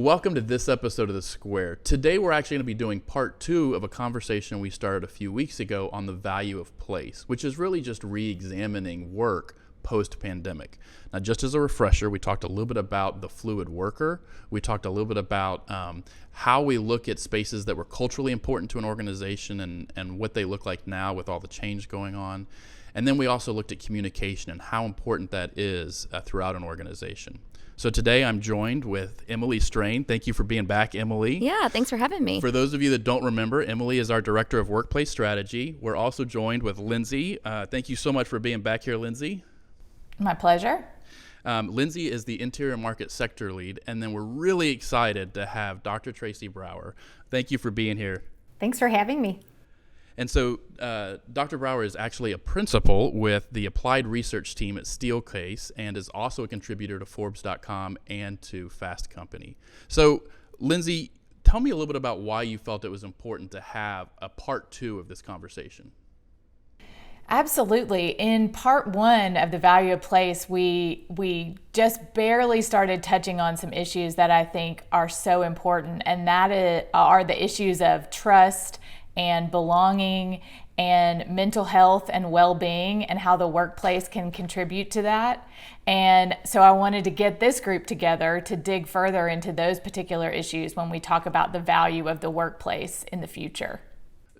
Welcome to this episode of The Square. Today we're actually going to be doing part 2 of a conversation we started a few weeks ago on the value of place, which is really just re-examining work post-pandemic. Now, just as a refresher, we talked a little bit about the fluid worker. We talked a little bit about how we look at spaces that were culturally important to an organization and what they look like now with all the change going on. And then we also looked at communication and how important that is throughout an organization. So today I'm joined with Emily Strain. Thank you for being back, Emily. Yeah, thanks for having me. For those of you that don't remember, Emily is our Director of Workplace Strategy. We're also joined with Lindsay. Thank you so much for being back here, Lindsay. My pleasure. Lindsay is the Interior Market Sector Lead, and then we're really excited to have Dr. Tracy Brower. Thank you for being here. Thanks for having me. And so Dr. Brower is actually a principal with the applied research team at Steelcase and is also a contributor to Forbes.com and to Fast Company. So, Lindsay, tell me a little bit about why you felt it was important to have a part 2 of this conversation. Absolutely. In part 1 of the value of place, we just barely started touching on some issues that I think are so important, and that are the issues of trust and belonging and mental health and well-being and how the workplace can contribute to that. And so I wanted to get this group together to dig further into those particular issues when we talk about the value of the workplace in the future.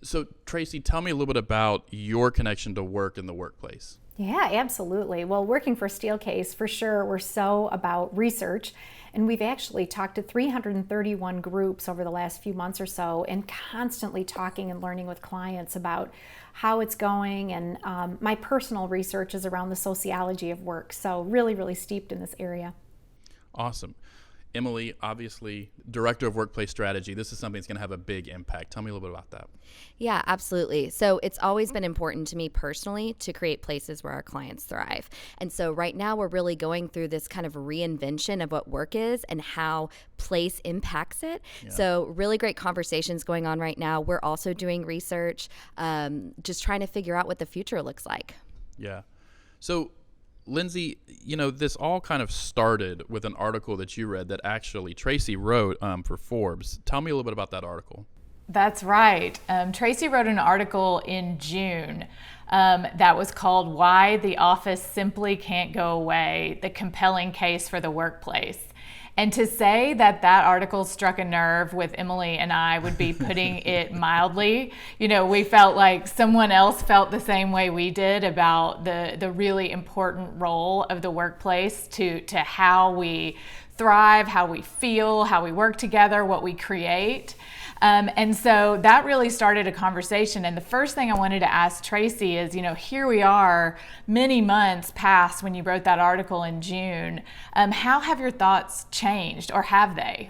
So Tracy, tell me a little bit about your connection to work in the workplace. Yeah, absolutely. Well, working for Steelcase, for sure, we're so about research. And we've actually talked to 331 groups over the last few months or so and constantly talking and learning with clients about how it's going. And my personal research is around the sociology of work. So really, really steeped in this area. Awesome. Emily, obviously, Director of Workplace Strategy. This is something that's going to have a big impact. Tell me a little bit about that. Yeah, absolutely. So it's always been important to me personally to create places where our clients thrive. And so right now we're really going through this kind of reinvention of what work is and how place impacts it. Yeah. So really great conversations going on right now. We're also doing research, just trying to figure out what the future looks like. Yeah. So Lindsay, you know, this all kind of started with an article that you read that actually Tracy wrote for Forbes. Tell me a little bit about that article. That's right. Tracy wrote an article in June that was called "Why the Office Simply Can't Go Away, the Compelling Case for the Workplace." And to say that article struck a nerve with Emily and I would be putting it mildly. You know, we felt like someone else felt the same way we did about the really important role of the workplace to how we thrive, how we feel, how we work together, what we create. And so that really started a conversation. And the first thing I wanted to ask Tracy is, you know, here we are many months past when you wrote that article in June. How have your thoughts changed, or have they?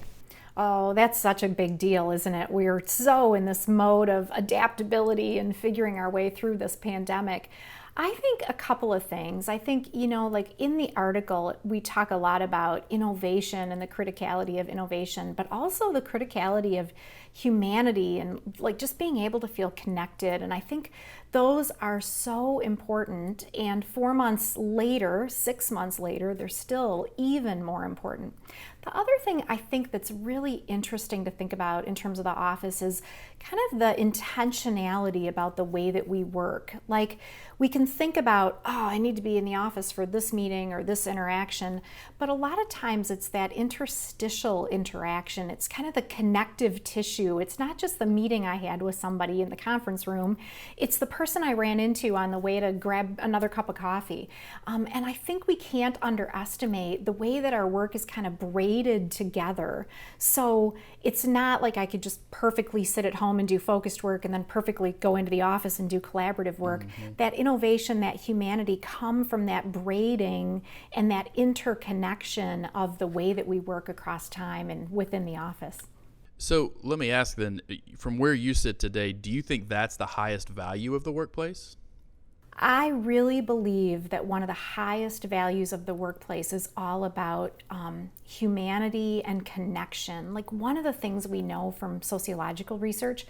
Oh, that's such a big deal, isn't it? We're so in this mode of adaptability and figuring our way through this pandemic. I think a couple of things. I think, you know, like in the article, we talk a lot about innovation and the criticality of innovation, but also the criticality of humanity and like just being able to feel connected. And I think those are so important. And 4 months later, 6 months later, they're still even more important. The other thing I think that's really interesting to think about in terms of the office is kind of the intentionality about the way that we work. Like we can think about, oh, I need to be in the office for this meeting or this interaction, but a lot of times it's that interstitial interaction. It's kind of the connective tissue. It's not just the meeting I had with somebody in the conference room. It's the person I ran into on the way to grab another cup of coffee. And I think we can't underestimate the way that our work is kind of braided together. So it's not like I could just perfectly sit at home and do focused work and then perfectly go into the office and do collaborative work. Mm-hmm. That innovation, that humanity come from that braiding and that interconnection of the way that we work across time and within the office. So let me ask then, from where you sit today, do you think that's the highest value of the workplace? I really believe that one of the highest values of the workplace is all about humanity and connection. Like one of the things we know from sociological research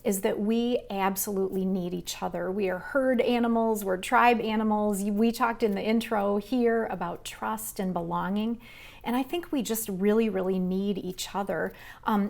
is that we absolutely need each other. We are herd animals, we're tribe animals. We talked in the intro here about trust and belonging. And I think we just really, really need each other.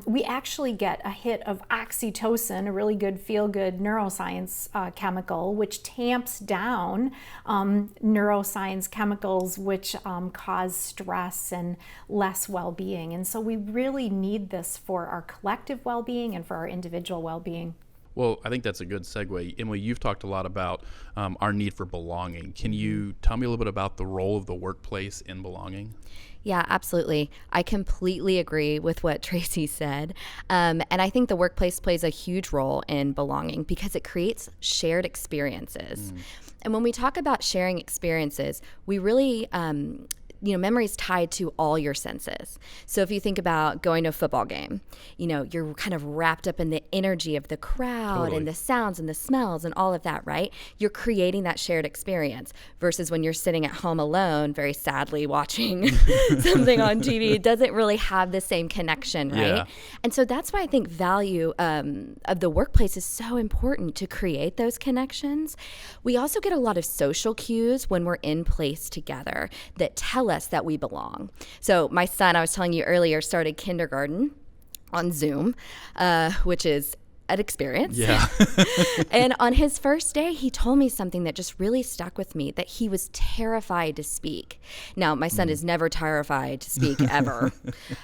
We actually get a hit of oxytocin, a really good feel-good neuroscience chemical, which tamps down neuroscience chemicals which cause stress and less well-being. And so we really need this for our collective well-being and for our individual well-being. Well, I think that's a good segue. Emily, you've talked a lot about our need for belonging. Can you tell me a little bit about the role of the workplace in belonging? Yeah, absolutely. I completely agree with what Tracy said. And I think the workplace plays a huge role in belonging because it creates shared experiences. And when we talk about sharing experiences, we really memory is tied to all your senses. So if you think about going to a football game, you're kind of wrapped up in the energy of the crowd and the sounds and the smells and all of that, right? You're creating that shared experience versus when you're sitting at home alone, very sadly watching something on TV. It doesn't really have the same connection, right? Yeah. And so that's why I think value of the workplace is so important to create those connections. We also get a lot of social cues when we're in place together that tell us that we belong. So my son, I was telling you earlier, started kindergarten on Zoom, which is an experience. Yeah. And on his first day, he told me something that just really stuck with me, that he was terrified to speak. Now, my son is never terrified to speak ever.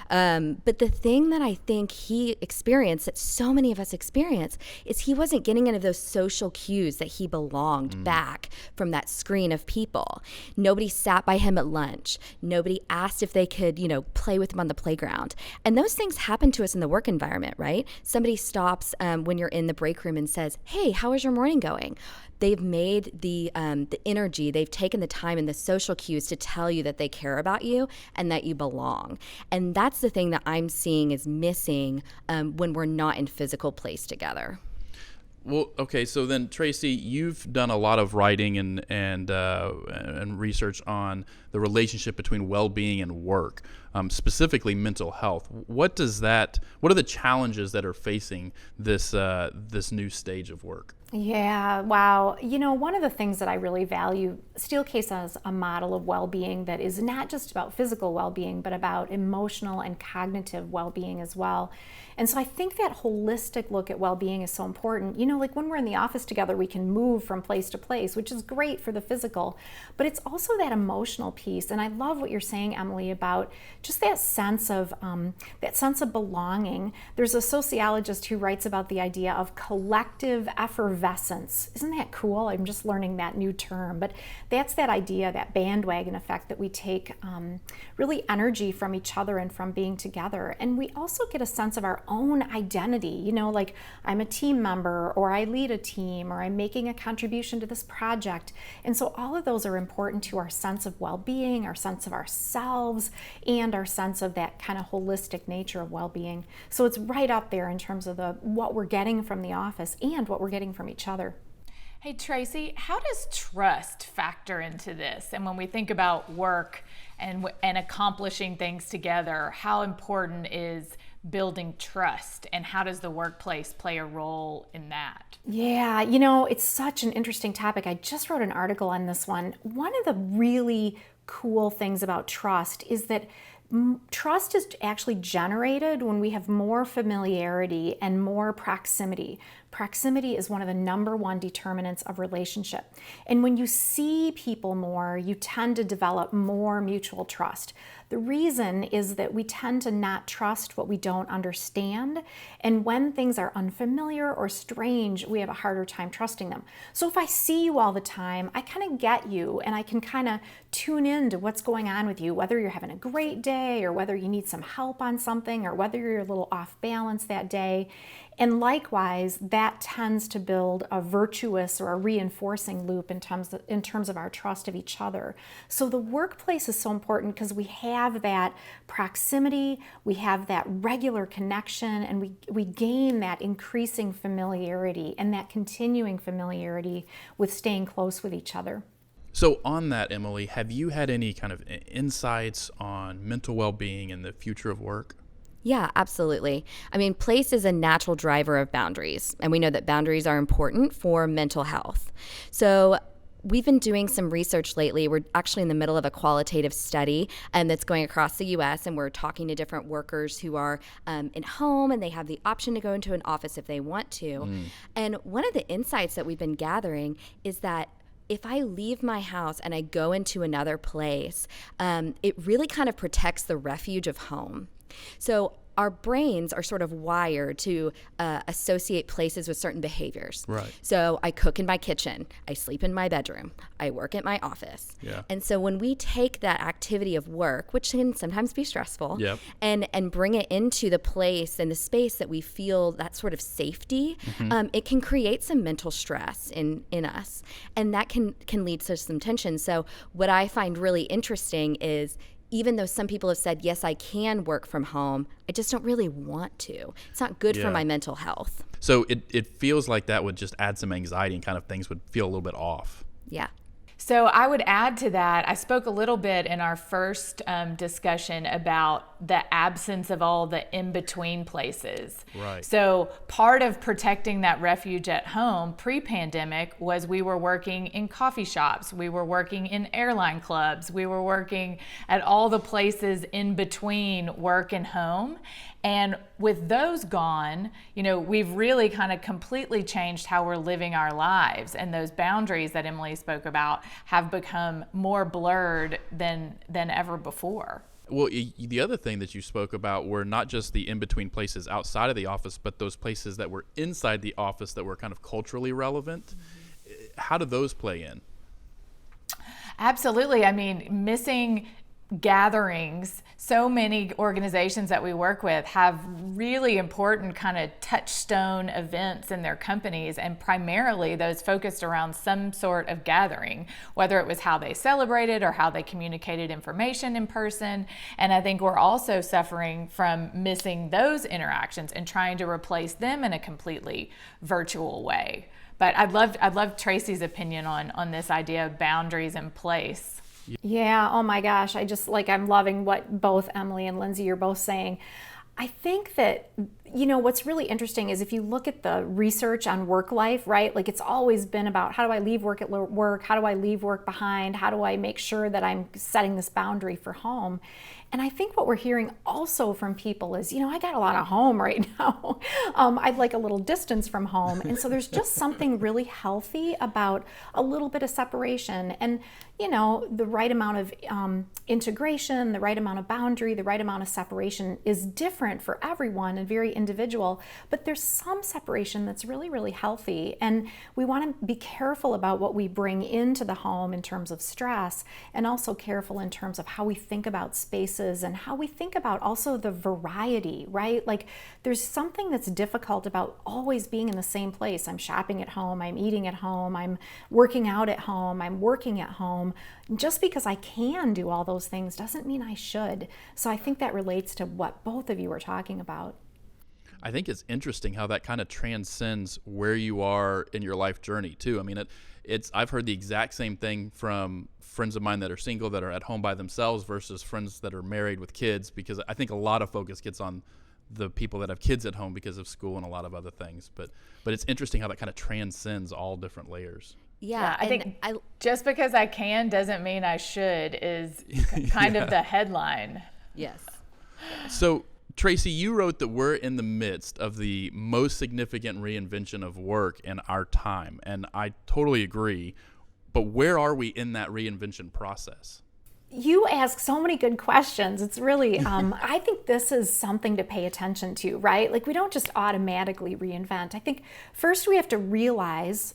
But the thing that I think he experienced, that so many of us experience, is he wasn't getting any of those social cues that he belonged back from that screen of people. Nobody sat by him at lunch. Nobody asked if they could, play with him on the playground. And those things happen to us in the work environment, right? Somebody stops when you're in the break room and says, "Hey, how is your morning going?" They've made the energy, they've taken the time and the social cues to tell you that they care about you and that you belong. And that's the thing that I'm seeing is missing when we're not in physical place together. Well, okay, so then Tracy, you've done a lot of writing and research on the relationship between well-being and work, specifically mental health. What are the challenges that are facing this new stage of work? Yeah, wow. One of the things that I really value, Steelcase as a model of well-being that is not just about physical well-being, but about emotional and cognitive well-being as well. And so I think that holistic look at well-being is so important. Like when we're in the office together, we can move from place to place, which is great for the physical, but it's also that emotional piece. And I love what you're saying, Emily, about just that sense of belonging. There's a sociologist who writes about the idea of collective effervescence. Isn't that cool? I'm just learning that new term, but that's that idea, that bandwagon effect, that we take really energy from each other and from being together. And we also get a sense of our own identity, like I'm a team member, or I lead a team, or I'm making a contribution to this project. And so all of those are important to our sense of well-being, our sense of ourselves, and our sense of that kind of holistic nature of well-being. So it's right up there in terms of what we're getting from the office and what we're getting from each other. Hey, Tracy, how does trust factor into this? And when we think about work and accomplishing things together, how important is building trust, and how does the workplace play a role in that? Yeah, it's such an interesting topic. I just wrote an article on this one. One of the really cool things about trust is that trust is actually generated when we have more familiarity and more proximity. Proximity is one of the number one determinants of relationship. And when you see people more, you tend to develop more mutual trust. The reason is that we tend to not trust what we don't understand. And when things are unfamiliar or strange, we have a harder time trusting them. So if I see you all the time, I kind of get you, and I can kind of tune in to what's going on with you, whether you're having a great day or whether you need some help on something or whether you're a little off balance that day. And likewise, that tends to build a virtuous or a reinforcing loop in terms of our trust of each other. So the workplace is so important because we have that proximity, we have that regular connection, and we gain that increasing familiarity and that continuing familiarity with staying close with each other. So on that, Emily, have you had any kind of insights on mental well-being and the future of work? Yeah, absolutely. I mean, place is a natural driver of boundaries, and we know that boundaries are important for mental health. So we've been doing some research lately. We're actually in the middle of a qualitative study that's going across the U.S., and we're talking to different workers who are in home, and they have the option to go into an office if they want to. And one of the insights that we've been gathering is that if I leave my house and I go into another place, it really kind of protects the refuge of home. So our brains are sort of wired to associate places with certain behaviors. Right. So I cook in my kitchen, I sleep in my bedroom, I work at my office. Yeah. And so when we take that activity of work, which can sometimes be stressful, Yep. and bring it into the place and the space that we feel that sort of safety, it can create some mental stress in us. And that can lead to some tension. So what I find really interesting is, even though some people have said, yes, I can work from home, I just don't really want to. It's not good for my mental health. So it feels like that would just add some anxiety, and kind of things would feel a little bit off. Yeah. So I would add to that, I spoke a little bit in our first discussion about the absence of all the in-between places. Right. So part of protecting that refuge at home pre-pandemic was we were working in coffee shops, we were working in airline clubs, we were working at all the places in between work and home. And with those gone, we've really kind of completely changed how we're living our lives. And those boundaries that Emily spoke about have become more blurred than ever before. Well, the other thing that you spoke about were not just the in-between places outside of the office, but those places that were inside the office that were kind of culturally relevant. How do those play in? Absolutely. I mean, missing gatherings. So many organizations that we work with have really important kind of touchstone events in their companies, and primarily those focused around some sort of gathering, whether it was how they celebrated or how they communicated information in person. And I think we're also suffering from missing those interactions and trying to replace them in a completely virtual way. But I'd love Tracy's opinion on this idea of boundaries in place. Yeah, oh my gosh, I'm loving what both Emily and Lindsay are both saying. I think that, what's really interesting is if you look at the research on work life, right? Like, it's always been about, how do I leave work at work? How do I leave work behind? How do I make sure that I'm setting this boundary for home? And I think what we're hearing also from people is, I got a lot of home right now. I'd like a little distance from home. And so there's just something really healthy about a little bit of separation and, the right amount of integration, the right amount of boundary, the right amount of separation is different for everyone and very individual. But there's some separation that's really, really healthy. And we want to be careful about what we bring into the home in terms of stress, and also careful in terms of how we think about spaces and how we think about also the variety, right? Like, there's something that's difficult about always being in the same place. I'm shopping at home, I'm eating at home, I'm working out at home, I'm working at home. Just because I can do all those things doesn't mean I should. So I think that relates to what both of you are talking about. I think it's interesting how that kind of transcends where you are in your life journey too. I mean, I've heard the exact same thing from friends of mine that are single, that are at home by themselves, versus friends that are married with kids, because I think a lot of focus gets on the people that have kids at home because of school and a lot of other things. But it's interesting how that kind of transcends all different layers. Yeah, I think just because I can doesn't mean I should is kind of the headline. Yes. So, Tracy, you wrote that we're in the midst of the most significant reinvention of work in our time, and I totally agree. But where are we in that reinvention process? You ask so many good questions. It's really, I think this is something to pay attention to, right? Like, we don't just automatically reinvent. I think first we have to realize,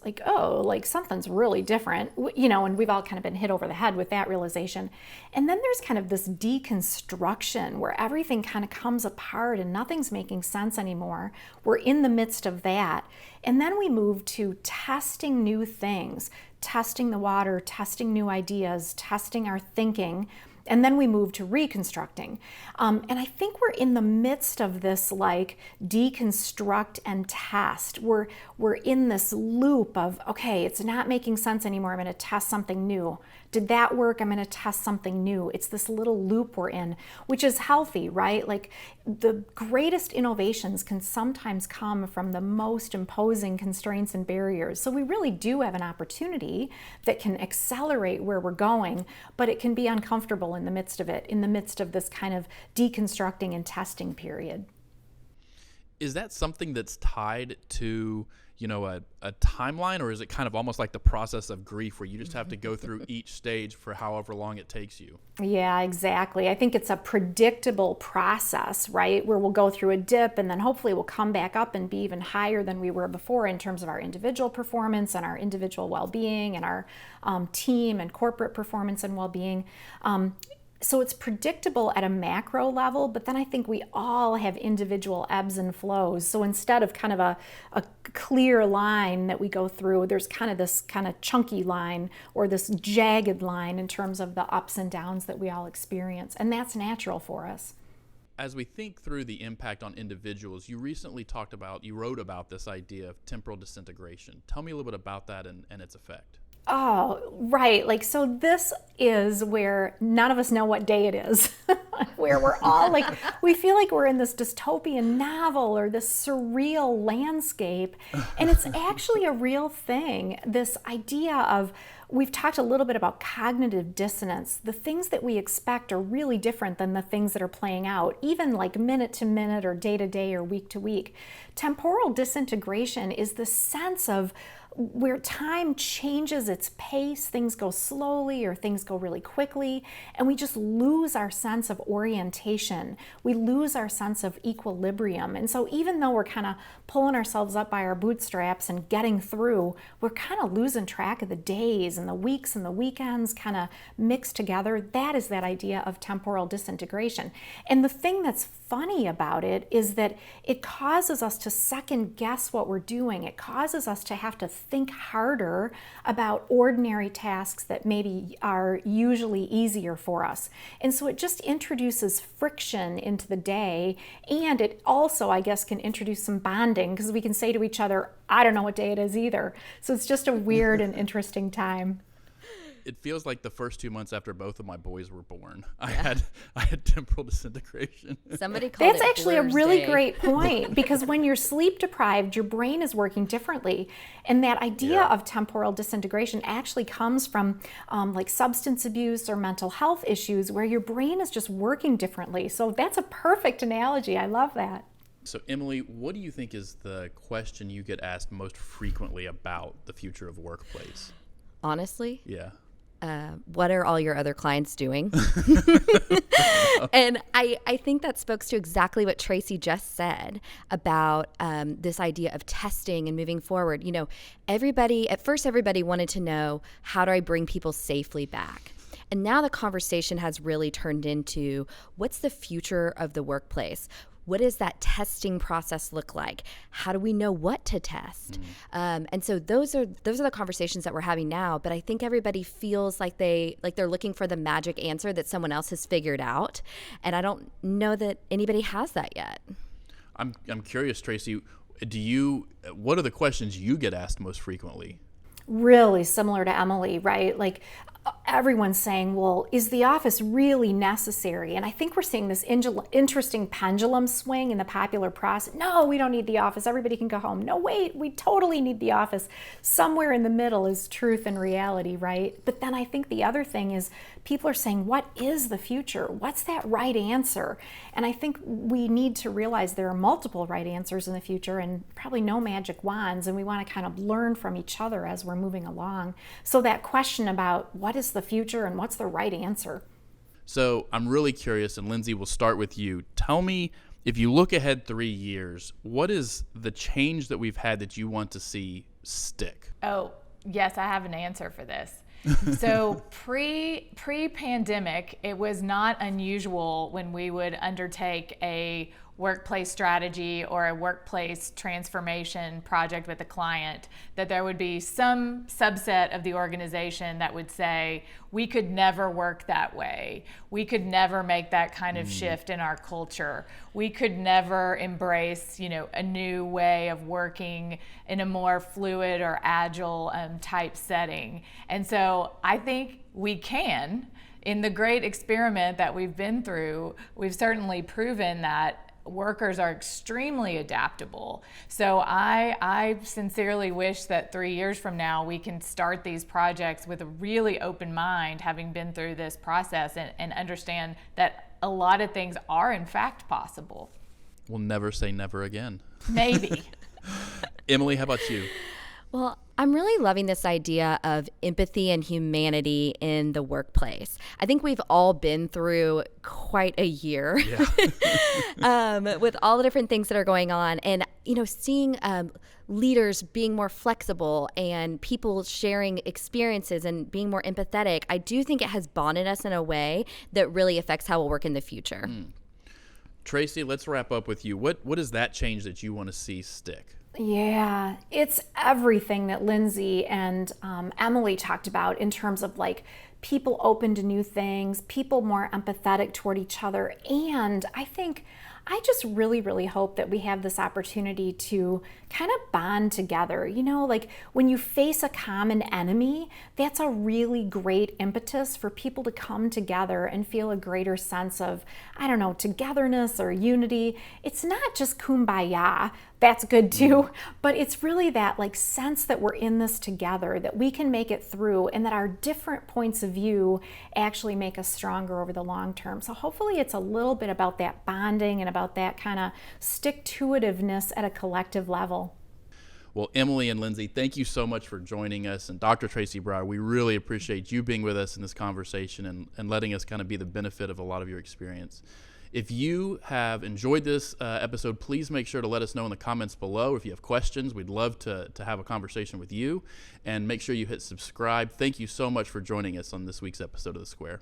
something's really different, and we've all kind of been hit over the head with that realization. And then there's kind of this deconstruction where everything kind of comes apart and nothing's making sense anymore. We're in the midst of that. And then we move to testing new things, testing the water, testing new ideas, testing our thinking, and then we move to reconstructing. And I think we're in the midst of this deconstruct and test. We're in this loop of, okay, it's not making sense anymore. I'm going to test something new. Did that work? I'm going to test something new. It's this little loop we're in, which is healthy, right? Like the greatest innovations can sometimes come from the most imposing constraints and barriers. So we really do have an opportunity that can accelerate where we're going, but it can be uncomfortable in the midst of it, in the midst of this kind of deconstructing and testing period. Is that something that's tied to, a timeline, or is it kind of almost like the process of grief where you just have to go through each stage for however long it takes you? Yeah, exactly. I think it's a predictable process, right? Where we'll go through a dip and then hopefully we'll come back up and be even higher than we were before in terms of our individual performance and our individual well-being and our team and corporate performance and well-being. So it's predictable at a macro level, but then I think we all have individual ebbs and flows. So instead of kind of a clear line that we go through, there's kind of this kind of chunky line or this jagged line in terms of the ups and downs that we all experience. And that's natural for us. As we think through the impact on individuals, you recently wrote about this idea of temporal disintegration. Tell me a little bit about that and its effect. Oh, right. Like, so this is where none of us know what day it is, where we're all like, we feel like we're in this dystopian novel or this surreal landscape. And it's actually a real thing. This idea of, we've talked a little bit about cognitive dissonance. The things that we expect are really different than the things that are playing out, even like minute to minute or day to day or week to week. Temporal disintegration is the sense of where time changes its pace, things go slowly or things go really quickly, and we just lose our sense of orientation. We lose our sense of equilibrium. And so even though we're kind of pulling ourselves up by our bootstraps and getting through, we're kind of losing track of the days and the weeks and the weekends kind of mixed together. That is that idea of temporal disintegration. And the thing that's funny about it is that it causes us to second guess what we're doing. It causes us to have to think harder about ordinary tasks that maybe are usually easier for us. And so it just introduces friction into the day. And it also, I guess, can introduce some bonding because we can say to each other, I don't know what day it is either. So it's just a weird and interesting time. It feels like the first 2 months after both of my boys were born, I had temporal disintegration. Somebody called That's it actually a Blur's really Day. great point because when you're sleep deprived, your brain is working differently. And that idea of temporal disintegration actually comes from like substance abuse or mental health issues where your brain is just working differently. So that's a perfect analogy. I love that. So Emily, what do you think is the question you get asked most frequently about the future of workplace? Honestly? Yeah. What are all your other clients doing? And I think that spoke to exactly what Tracy just said about this idea of testing and moving forward. At first everybody wanted to know, how do I bring people safely back? And now the conversation has really turned into, what's the future of the workplace? What does that testing process look like? How do we know what to test? And so those are the conversations that we're having now. But I think everybody feels like they're looking for the magic answer that someone else has figured out, and I don't know that anybody has that yet. I'm curious, Tracy. What are the questions you get asked most frequently? Really similar to Emily, right? Like everyone's saying, well, is the office really necessary? And I think we're seeing this interesting pendulum swing in the popular process. No, we don't need the office. Everybody can go home. No, wait, we totally need the office. Somewhere in the middle is truth and reality, right? But then I think the other thing is people are saying, what is the future? What's that right answer? And I think we need to realize there are multiple right answers in the future and probably no magic wands. And we want to kind of learn from each other as we're moving along. So that question about what is the future and what's the right answer? So I'm really curious, and Lindsay, we'll start with you. Tell me, if you look ahead 3 years, what is the change that we've had that you want to see stick? Oh, yes, I have an answer for this. So pre-pandemic, it was not unusual when we would undertake a workplace strategy or a workplace transformation project with a client, that there would be some subset of the organization that would say, we could never work that way. We could never make that kind of shift in our culture. We could never embrace, a new way of working in a more fluid or agile type setting. And so I think we can. In the great experiment that we've been through, we've certainly proven that workers are extremely adaptable. So I sincerely wish that 3 years from now we can start these projects with a really open mind, having been through this process, and understand that a lot of things are in fact possible. We'll never say never again. Maybe. Emily, how about you? Well, I'm really loving this idea of empathy and humanity in the workplace. I think we've all been through quite a year with all the different things that are going on. And, seeing leaders being more flexible and people sharing experiences and being more empathetic, I do think it has bonded us in a way that really affects how we'll work in the future. Tracy, let's wrap up with you. What is that change that you want to see stick? Yeah, it's everything that Lindsay and Emily talked about in terms of people open to new things, people more empathetic toward each other. And I just really, really hope that we have this opportunity to kind of bond together. When you face a common enemy, that's a really great impetus for people to come together and feel a greater sense of, togetherness or unity. It's not just kumbaya. That's good too, but it's really that sense that we're in this together, that we can make it through, and that our different points of view actually make us stronger over the long term. So hopefully it's a little bit about that bonding and about that kind of stick-to-itiveness at a collective level. Well, Emily and Lindsay, thank you so much for joining us. And Dr. Tracy Brower, we really appreciate you being with us in this conversation and letting us kind of be the benefit of a lot of your experience. If you have enjoyed this episode, please make sure to let us know in the comments below. If you have questions, we'd love to have a conversation with you. And make sure you hit subscribe. Thank you so much for joining us on this week's episode of The Square.